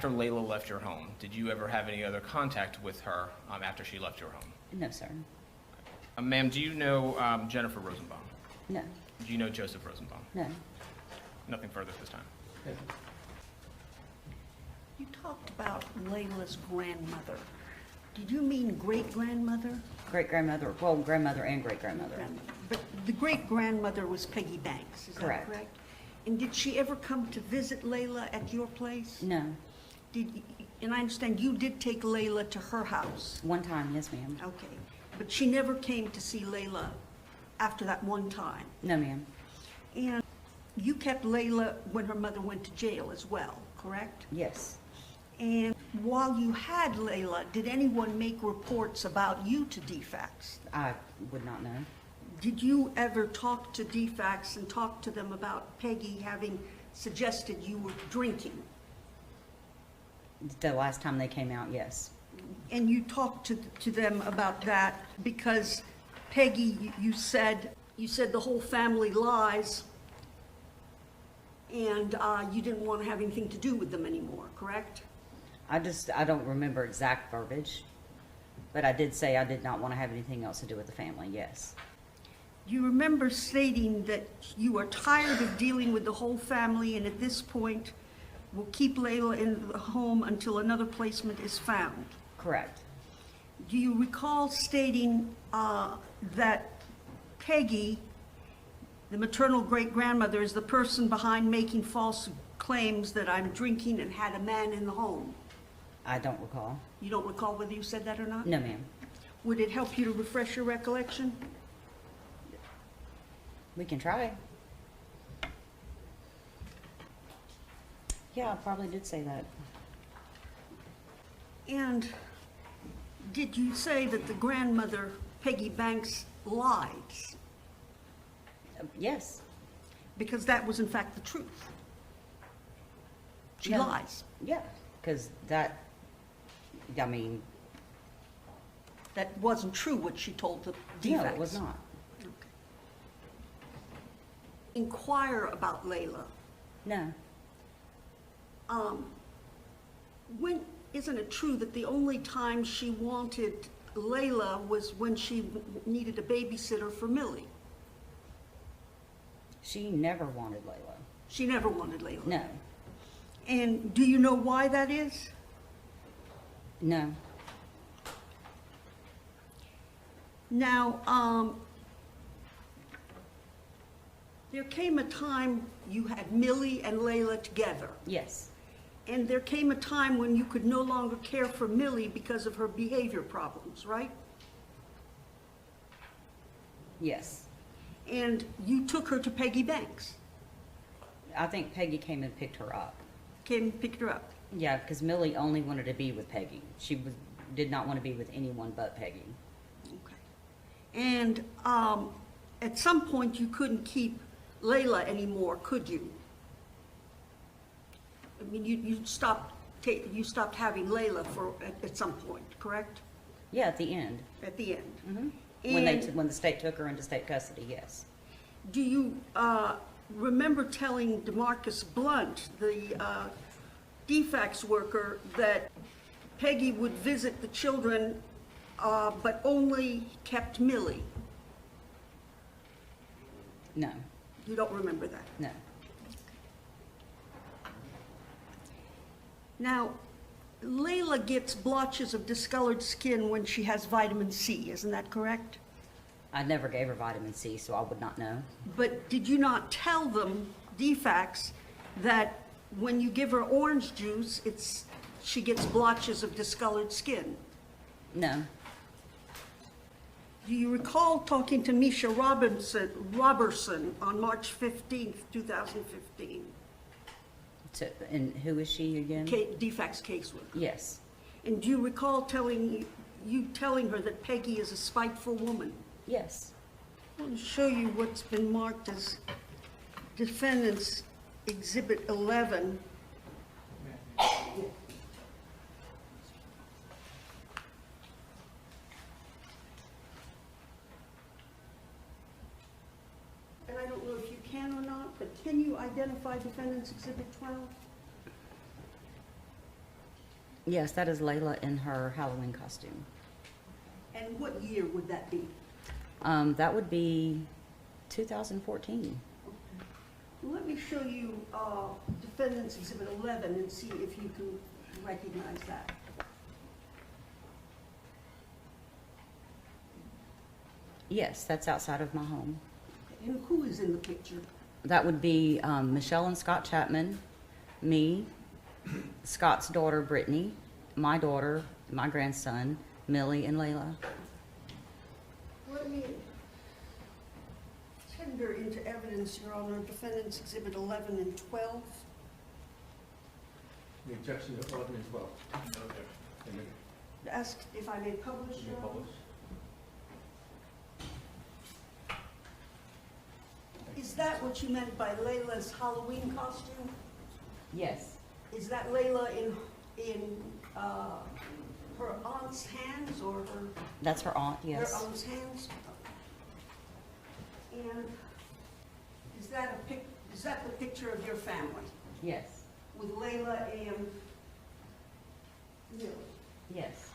Laila left your home, did you ever have any other contact with her after she left your home? No, sir. Ma'am, do you know Jennifer Rosenbaum? No. Do you know Joseph Rosenbaum? No. Nothing further at this time. You talked about Laila's grandmother. Did you mean great-grandmother? Great-grandmother, well, grandmother and great-grandmother. But the great-grandmother was Peggy Banks, is that Correct. correct? And did she ever come to visit Laila at your place? No. And I understand you did take Laila to her house. One time, yes, ma'am. Okay. But she never came to see Laila after that one time. No, ma'am. And you kept Laila when her mother went to jail as well, correct? Yes. And while you had Laila, did anyone make reports about you to DFACS? I would not know. did you ever talk to DFACS and talk to them about Peggy having suggested you were drinking? The last time they came out, yes. And you talked to them about that because Peggy, you said the whole family lies, and you didn't want to have anything to do with them anymore, correct? I don't remember exact verbiage, but I did say I did not want to have anything else to do with the family, yes. You remember stating that you are tired of dealing with the whole family, and at this point will keep Laila in the home until another placement is found. Correct. Do you recall stating that Peggy, the maternal great-grandmother, is the person behind making false claims that I'm drinking and had a man in the home? I don't recall. You don't recall whether you said that or not? No, ma'am. Would it help you to refresh your recollection? We can try. Yeah, I probably did say that. And did you say that the grandmother, Peggy Banks, lied? Yes. Because that was in fact the truth. She No. lies. Yeah, because that, I mean, That wasn't true what she told the DFACS. no, it was not. Okay. Inquire about Laila. No. When, isn't it true that the only time she wanted Laila was when she needed a babysitter for Millie? She never wanted Laila. She never wanted Laila. No. And do you know why that is? No. Now, there came a time you had Millie and Laila together. Yes. And there came a time when you could no longer care for Millie because of her behavior problems, right? Yes. And you took her to Peggy Banks, I think Peggy came and picked her up. came and picked her up. Yeah, because Millie only wanted to be with Peggy. She did not want to be with anyone but Peggy. Okay. And at some point, you couldn't keep Laila anymore, could you? I mean, you stopped having Laila at some point, correct? Yeah, at the end. At the end. Mm-hmm. When the state took her into state custody, yes. Do you remember telling DeMarcus Blunt, the DFACS worker, that Peggy would visit the children, but only kept Millie? No. You don't remember that? No. Now, Laila gets blotches of discolored skin when she has vitamin C, isn't that correct? I never gave her vitamin C, so I would not know. But did you not tell them, DFACS, that when you give her orange juice, she gets blotches of discolored skin? No. Do you recall talking to Misha Robertson on March 15th, 2015? And who is she again? DFACS caseworker. Yes. And do you recall telling her that Peggy is a spiteful woman? Yes. I want to show you what's been marked as Defendant's Exhibit 11. And I don't know if you can or not, but can you identify Defendant's Exhibit 12? Yes, that is Laila in her Halloween costume. And what year would that be? That would be 2014. Well, let me show you Defendant's Exhibit 11 and see if you can recognize that. Yes, that's outside of my home. And who is in the picture? That would be Michele and Scott Chapman, me, Scott's daughter Brittany, my daughter, my grandson, Millie, and Laila. Let me tender into evidence, Your Honor, Defendant's Exhibit 11 and 12. The objection to 11 and 12. Ask if I may publish, You may Your Honor. publish. that what you meant by Layla's Halloween costume? Yes. Is that Layla in her aunt's hands or her? That's her aunt, Her yes. aunt's hands? And is that is that the picture of your family? Yes. With Layla and Millie? Yes.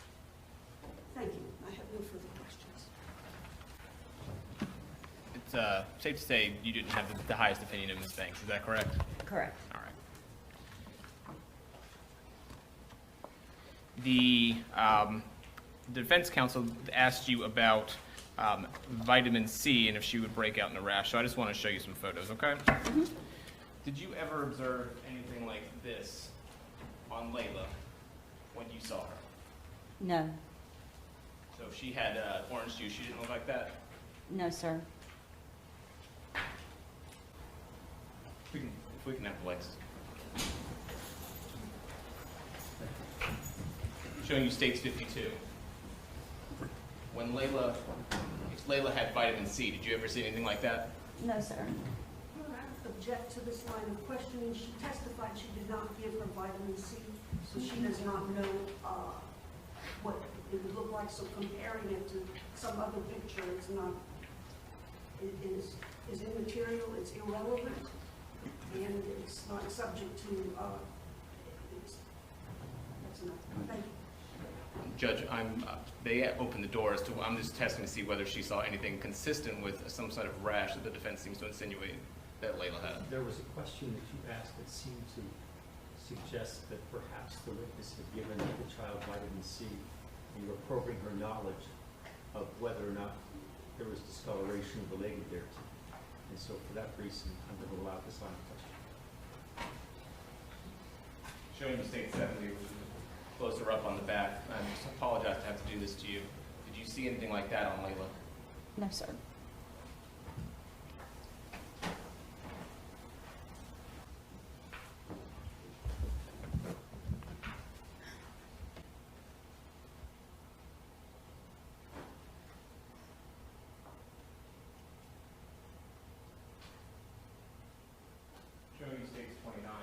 Thank you. I have no further questions. It's safe to say you didn't have the highest opinion of Ms. Banks, is that correct? Correct. All right. The defense counsel asked you about vitamin C and if she would break out in a rash, so I just want to show you some photos, okay? Did you ever observe anything like this on Layla when you saw her? No. So if she had orange juice, she didn't look like that? No, sir. If we can have the lights. Showing you states 52. When if Layla had vitamin C, did you ever see anything like that? No, sir. I object to this line of questioning. She testified she did not give her vitamin C, so she does not know what it would look like. So comparing it to some other picture is not, it is immaterial, it's irrelevant, and it's not subject to, that's enough. Thank you. Judge, they opened the door as to, I'm just testing to see whether she saw anything consistent with some sort of rash that the defense seems to insinuate that Layla had. There was a question that you asked that seemed to suggest that perhaps the witness had given the child vitamin C, and you were probing her knowledge of whether or not there was discoloration related thereto. And so for that reason, I'm going to allow this line of question. Showing you state 70, closer up on the back. I just apologize to have to do this to you. Did you see anything like that on Layla? No, sir. Showing you states 29,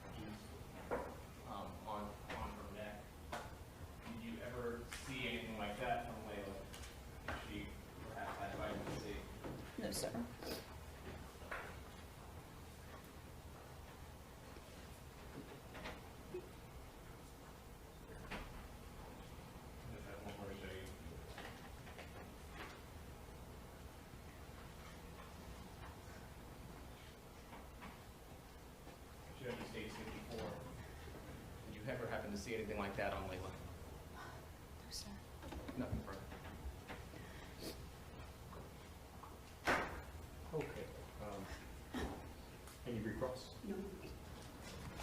which is on her neck. Did you ever see anything like that from Layla? If she perhaps had vitamin C? No, sir. Just have one more to show you. Showing you states 54. Did you ever happen to see anything like that on Layla? No, sir. Nothing further. Okay. Any recross? No.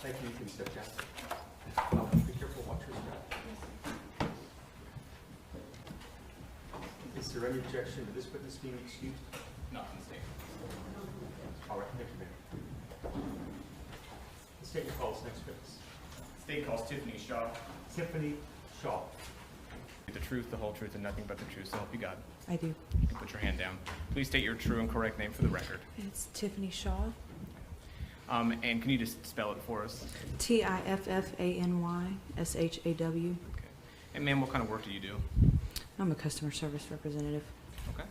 Thank you. You can step down. Be careful, watch your step. Is there any objection to this witness being excused? Not in the state. All right, thank you, Mayor. The state calls next witness. State calls Tiffany Shaw. Tiffany Shaw. The truth, the whole truth, and nothing but the truth, so help you God. I do. You can put your hand down. Please state your true and correct name for the record. It's Tiffany Shaw. And can you just spell it for us? TIFFANYSHAW. Okay. And ma'am, what kind of work do you do? I'm a customer service representative. Okay.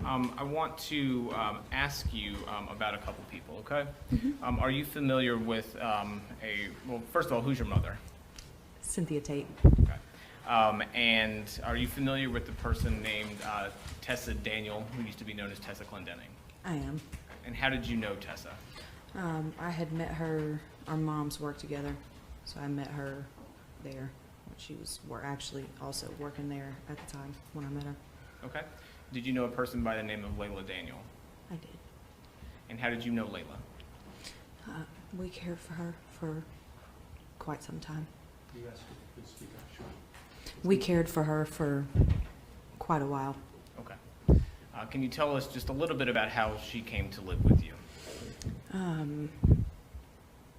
I want to ask you about a couple people, okay? Are you familiar with well, first of all, who's your mother? Cynthia Tate. Okay. And are you familiar with the person named Tessa Daniel, who used to be known as Tessa Clendenning? I am. And how did you know Tessa? I had met her, our moms worked together, so I met her there. She was actually also working there at the time when I met her. Okay. Did you know a person by the name of Layla Daniel? I did. And how did you know Layla? We cared for her for quite some time. You asked if you could speak up, sure. We cared for her for quite a while. Okay. Can you tell us just a little bit about how she came to live with you?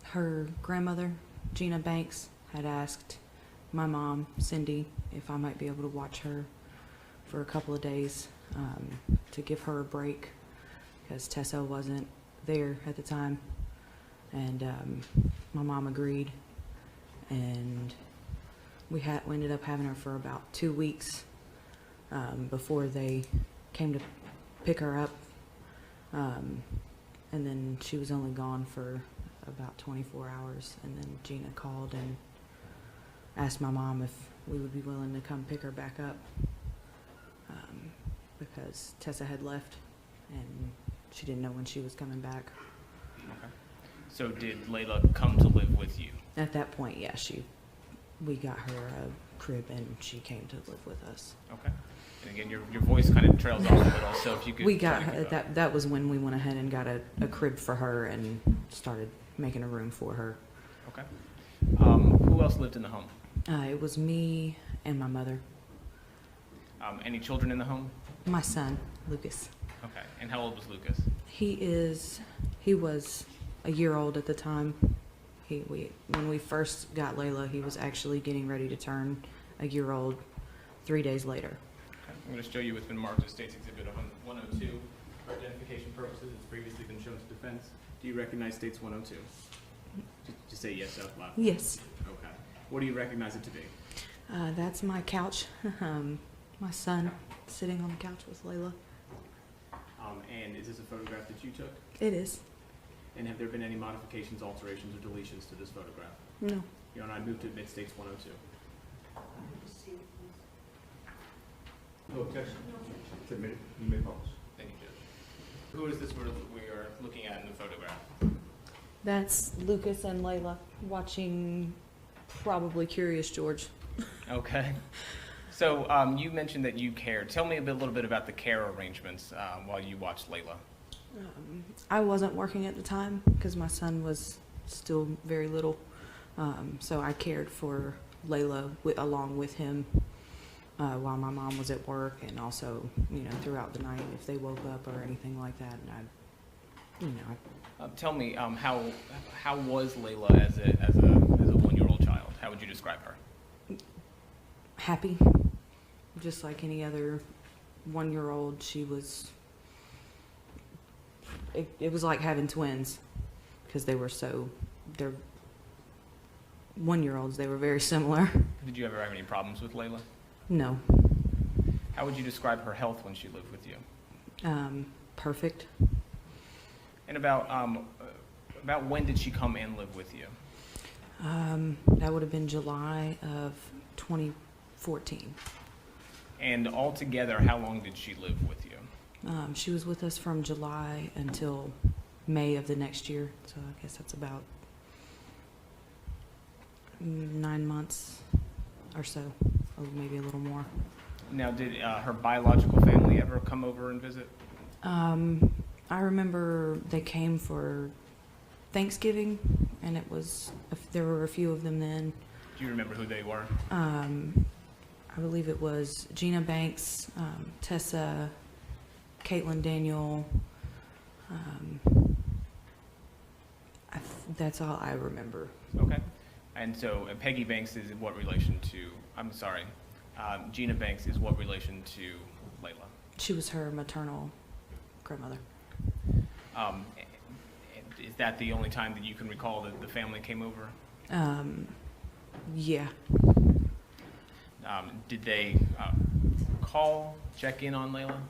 Her grandmother, Gina Banks, had asked my mom, Cindy, if I might be able to watch her for a couple of days to give her a break because Tessa wasn't there at the time, and my mom agreed, and we ended up having her for about 2 weeks before they came to pick her up, and then she was only gone for about 24 hours, and then Gina called and asked my mom if we would be willing to come pick her back up, because Tessa had left and she didn't know when she was coming back. Okay. So did Laila come to live with you? At that point, yeah, we got her a crib and she came to live with us. Okay. And again, your voice kind of trails off a little, so if you could. We got try to her, keep up. that was when we went ahead and got a crib for her and started making a room for her. Okay. Who else lived in the home? It was me and my mother. Any children in the home? My son, Lucas. Okay. And how old was Lucas? He was a year old at the time. When we first got Laila, he was actually getting ready to turn a year old 3 days later. Okay. I'm going to show you what's been marked as State's Exhibit 102. For identification purposes, it's previously been shown to defense. Do you recognize State's 102? Just say yes out loud. Yes. Okay. What do you recognize it to be? That's my couch. My son sitting on the couch with Laila. And is this a photograph that you took? It is. And have there been any modifications, alterations, or deletions to this photograph? No. Your Honor, I move to admit State's 102. No objection? Submitted. You may pause. Thank you, Judge. Who is this we are looking at in the photograph? That's Lucas and Laila watching probably Curious George. Okay. So you mentioned that you cared. Tell me a little bit about the care arrangements while you watched Laila. I wasn't working at the time because my son was still very little. So I cared for Laila along with him while my mom was at work, and also, throughout the night if they woke up or anything like that. And Tell me how was Laila as a 1-year-old child? How would you describe her? Happy, just like any other 1-year-old. She was. It was like having twins, because they're 1-year-olds. They were very similar. Did you ever have any problems with Laila? No. How would you describe her health when she lived with you? Perfect. And about when did she come and live with you? That would have been July of 2014. And altogether, how long did she live with you? She was with us from July until May of the next year, so I guess that's about 9 months or so, or maybe a little more. Now, did her biological family ever come over and visit? I remember they came for Thanksgiving, and there were a few of them then. Do you remember who they were? I believe it was Gina Banks, Tessa, Caitlin Daniel. That's all I remember. Okay. And so Peggy Banks is in what relation to, Gina Banks is what relation to Laila? She was her maternal grandmother. Is that the only time that you can recall that the family came over? Yeah. Did they call, check in on Laila?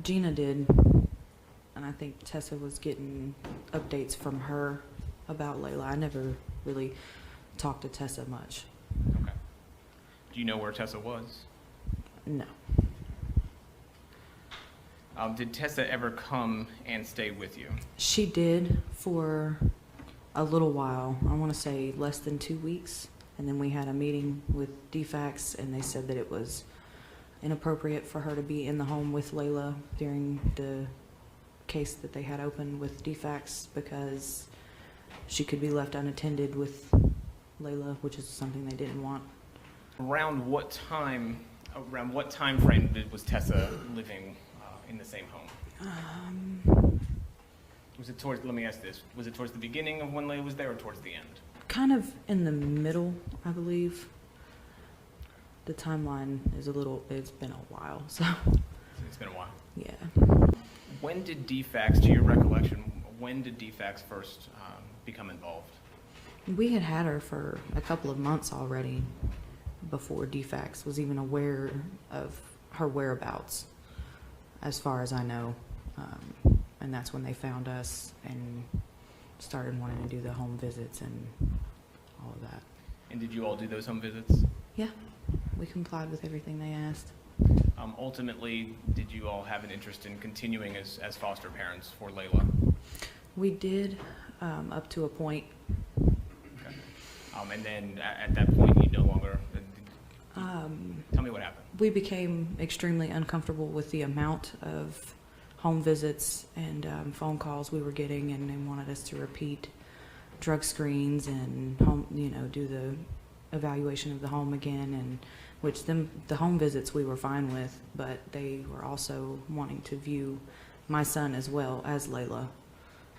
Gina did, and I think Tessa was getting updates from her about Laila. I never really talked to Tessa much. Okay. Do you know where Tessa was? No. Did Tessa ever come and stay with you? She did for a little while. I want to say less than 2 weeks. And then we had a meeting with DFACS, and they said that it was inappropriate for her to be in the home with Laila during the case that they had open with DFACS, because she could be left unattended with Laila, which is something they didn't want. Around what time frame was Tessa living in the same home? Let me ask this, was it towards the beginning of when Laila was there or towards the end? Kind of in the middle, I believe. The timeline is it's been a while, so. It's been a while. Yeah. When did DFACS, to your recollection, when did DFACS first become involved? We had her for a couple of months already before DFACS was even aware of her whereabouts, as far as I know. And that's when they found us and started wanting to do the home visits and all of that. And did you all do those home visits? Yeah, we complied with everything they asked. Ultimately, did you all have an interest in continuing as foster parents for Laila? We did, up to a point. Okay. And then at that point, you no longer, tell me what happened. We became extremely uncomfortable with the amount of home visits and phone calls we were getting, and they wanted us to repeat drug screens and home, do the evaluation of the home again, and which the home visits we were fine with, but they were also wanting to view my son as well as Laila.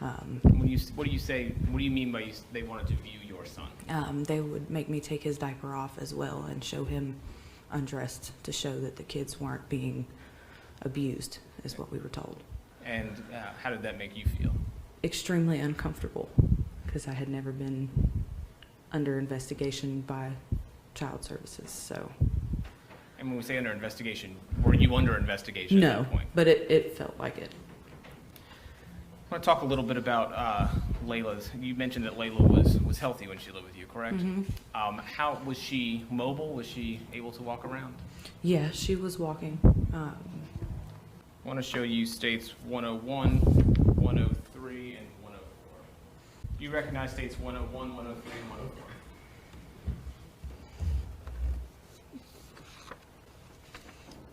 What do you mean by they wanted to view your son? They would make me take his diaper off as well and show him undressed to show that the kids weren't being abused, is what we were told. And how did that make you feel? Extremely uncomfortable, because I had never been under investigation by child services, so. And when we say under investigation, were you under investigation at that point? No, but it felt like it. I want to talk a little bit about Laila's. You mentioned that Laila was healthy when she lived with you, correct? Mm-hmm. How was she mobile? Was she able to walk around? Yeah, she was walking. I want to show you states 101, 103, and 104. Do you recognize states 101, 103, and 104?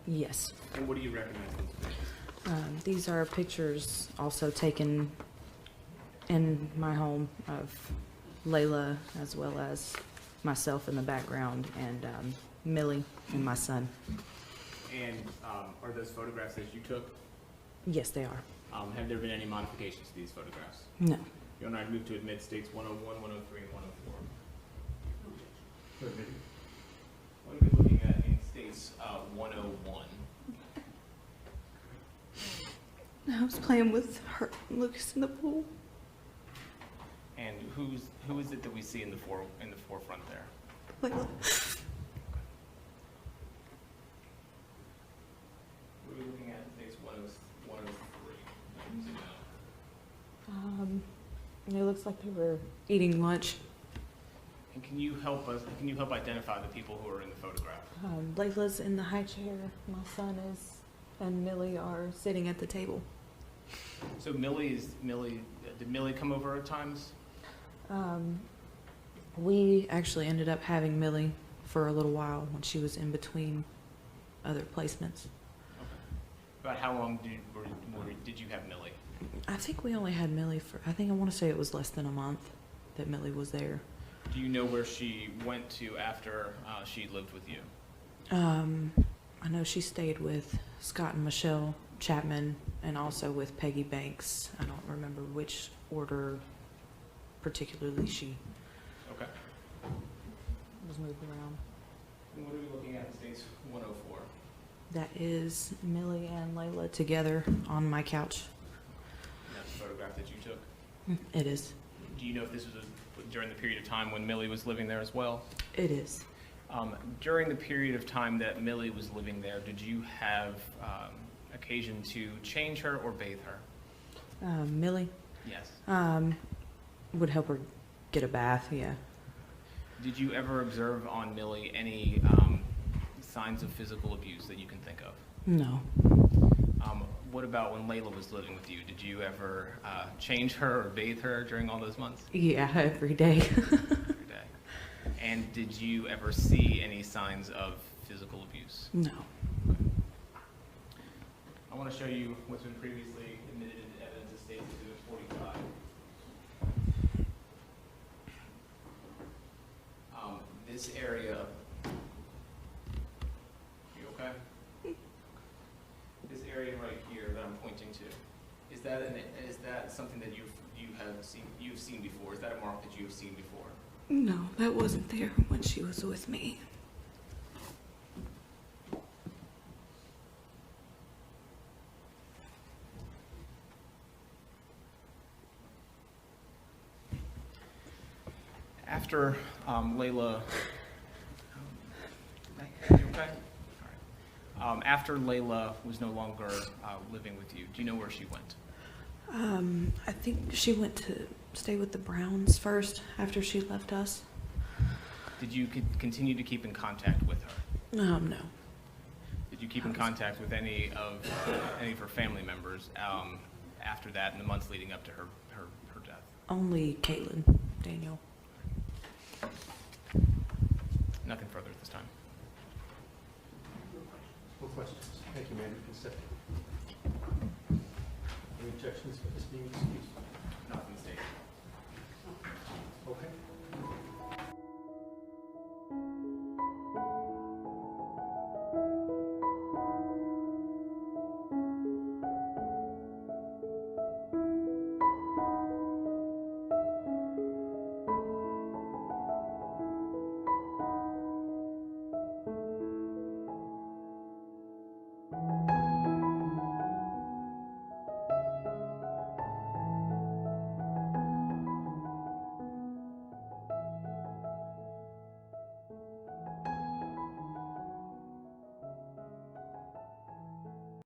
Yes. And what do you recognize those pictures? These are pictures also taken in my home of Laila, as well as myself in the background, and Millie and my son. And are those photographs that you took? Yes, they are. Have there been any modifications to these photographs? No. You're and I move to admit states 101, 103, and 104. What are we looking at in states 101? I was playing with her, Lucas, in the pool. And who is it that we see in the forefront there? Laila. What are we looking at in states 103? It looks like they were eating lunch. And can you help identify the people who are in the photograph? Layla's in the high chair. My son is, and Millie are sitting at the table. So did Millie come over at times? We actually ended up having Millie for a little while when she was in between other placements. Okay. About how long did you have Millie? I think we only had Millie for, I want to say it was less than a month that Millie was there. Do you know where she went to after she lived with you? I know she stayed with Scott and Michele Chapman, and also with Peggy Banks. I don't remember which order particularly she was moved around. And what are we looking at in states 104? That is Millie and Laila together on my couch. And that's a photograph that you took? It is. Do you know if this was during the period of time when Millie was living there as well? It is. During the period of time that Millie was living there, did you have occasion to change her or bathe her? Millie? Yes. Would help her get a bath, yeah. Did you ever observe on Millie any signs of physical abuse that you can think of? No. What about when Laila was living with you? Did you ever change her or bathe her during all those months? Yeah, every day. Every day. And did you ever see any signs of physical abuse? No. I want to show you what's been previously admitted into evidence of State Exhibit 45. This area, you okay? This area right here that I'm pointing to, is that something that you've seen before? Is that a mark that you've seen before? No, that wasn't there when she was with me. after Laila, you okay? All right. After Laila was no longer living with you, do you know where she went? I think she went to stay with the Browns first after she left us. Did you continue to keep in contact with her? No. Did you keep in contact with any of her family members after that in the months leading up to her death? Only Caitlin, Daniel. Nothing further at this time. No questions. Thank you, ma'am. You can sit. Any objections for this being excused?